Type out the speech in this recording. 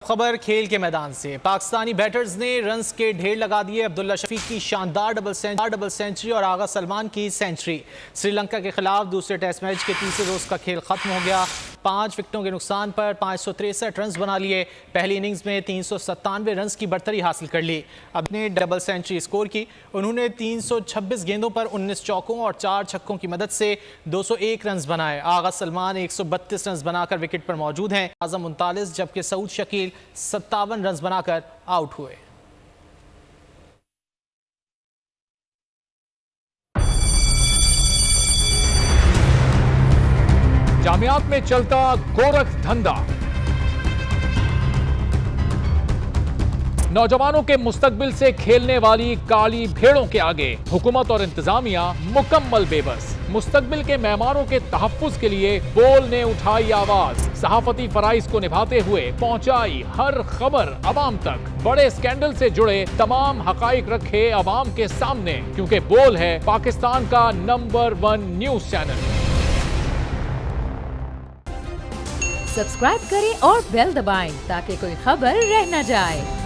खबर खेल के मैदान से। पाकिस्तानी बैटर्स ने रन्स के ढेर लगा दिए। अब्दुल्ला शफीक की शानदार डबल सेंचुरी और आगा सलमान की सेंचुरी। श्रीलंका के खिलाफ दूसरे टेस्ट मैच के तीसरे रोज का खेल खत्म हो गया। 5 विकेटों के नुकसान पर 563 रन बना लिए। पहली इनिंग्स में 397 रन की बढ़तरी हासिल कर ली। अपने डबल सेंचुरी स्कोर की। उन्होंने 326 गेंदों पर 19 चौकों और 4 छक्कों की मदद से 201 रन बनाए। आगा सलमान 132 रन बनाकर विकेट पर मौजूद हैं। आजम 39 जबकि सऊद शकील 57 रन बनाकर आउट हुए। जामियात में चलता गोरख धंधा, नौजवानों के मुस्तकबिल से खेलने वाली काली भेड़ों के आगे हुकूमत और इंतजामिया मुकम्मल बेबस। मुस्तकबिल के मेहमानों के तहफ्फुज के लिए बोल ने उठाई आवाज। सहाफती फराइज को निभाते हुए पहुंचाई हर खबर अवाम तक। बड़े स्कैंडल से जुड़े तमाम हकाइक रखे अवाम के सामने, क्योंकि बोल है पाकिस्तान का नंबर 1 न्यूज चैनल। सब्सक्राइब करें और बेल दबाएं ताकि कोई खबर रह न जाए।